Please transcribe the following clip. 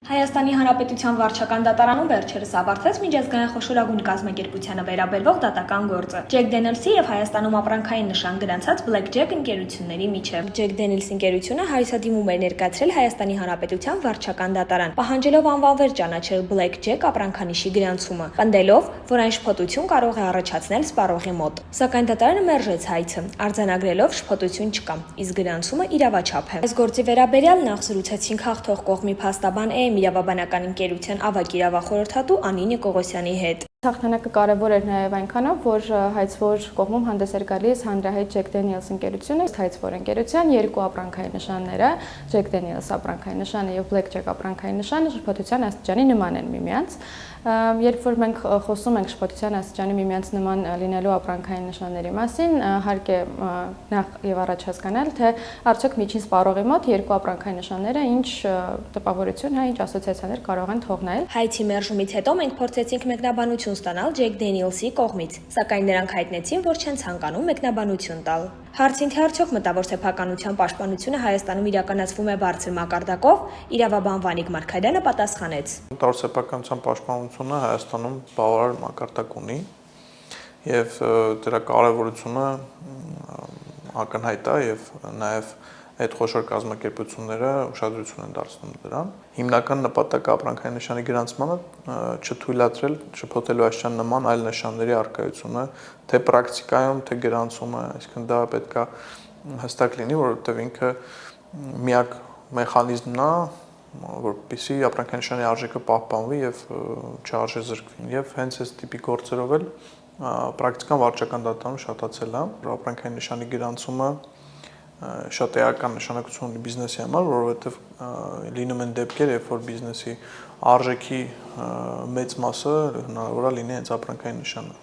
Հայաստանի Հանրապետության վարչական դատարանում վերջերս ավարտվեց միջազգային խոշորագույն կազմակերպությանը վերաբերվող դատական գործը Ջեք Դենիելսի և Հայաստանում ապրանքային նշան գրանցած Black Jack ընկերությունների միջև։ Ջեք Դենիելս ընկերությունը հարցադիմում էր ներկայացրել Հայաստանի Հանրապետության վարչական դատարան, պահանջելով անվանվեր ճանաչել Black Jack ապրանքանիշի գրանցումը, պնդելով, որ այն շփոթություն կարող է առաջացնել սպառողի մոտ։ Սակայն դատարանը մերժեց հայցը, արձանագրելով շփոթություն չկա, իսկ գրանցումը իրավաչափ է։ Այս գործի վերաբերյալ նախ զրուցեցինք հաղթող կողմի փաստաբան իրավաբանական ընկերության ավագ իրավախորհրդատու Անի Նիկողոսյանի հետ։ Հաղթանակը կարևոր էր նաև այնքանով, որ հայցվոր կողմում հանդես էր գալիս հանրահայտ Ջեք Դենիելս ընկերությունը, հայցվոր ընկերության երկու ապրանքային նշանները, Ջեք Դենիելս ապրանքային նշանը եւ Black Jack ապրանքային նշանը շփոթության աստիճանի նման են միմյանց։ Երբ որ մենք խոսում ենք շփոթության աստիճանի միմյանց նման լինելու ապրանքային նշանների մասին, հարկ է նախ եւ առաջ հասկանալ, թե արդյոք միջին սպառողի մոտ երկու ապրանքային նշանները ինչ տպավորություն, ինչ ասոցիացիաներ կարող են թողնել։ Հայցի մերժումից հետո մենք փորձեցինք մեկնաբանություն ստանալ Ջեք Դենիելսի կողմից, սակայն նրանք հայտնեցին, որ չեն ցանկանում մեկնաբանություն տալ։ Հարցին թե արդյոք մտավոր սեփականության պաշտպանությունը Հայաստանում իրականացվում է բարձր մակարդակով, իրավաբան Վանիկ Մարգարյանը պատասխանեց. Մտավոր սեփականության պաշտպանությունը Հայաստանում բավարար մակարդակ ունի եւ դրա կարեւորությունը ակնհայտ է եւ նաեւ այդ խոշոր կազմակերպությունները ուշադրություն են դարձնում դրան։ Հիմնական նպատակը ապրանքային նշանի գրանցմանը չթույլատրել շփոթելու աստիճան նման այլ նշանների առկայությունը, թե պրակտիկայում, թե գրանցումը, այսինքն դա պետք է հստակ լինի, որովհետեւ ինքը միակ մեխանիզմն է, որպեսզի ապրանքային նշանի արժեքը պահպանվի եւ չարժեզրկվի։ Եվ հենց այս տիպի գործերով էլ պրակտիկան վարչական դատարանում շատացել է, ապրանքային նշանի գրանցումը շատ էական նշանակություն ունի բիզնեսի համար, որովհետև լինում են դեպքեր, երբ որ բիզնեսի արժեքի մեծ մասը հնարավոր է լինի հենց ապրանքային նշանը։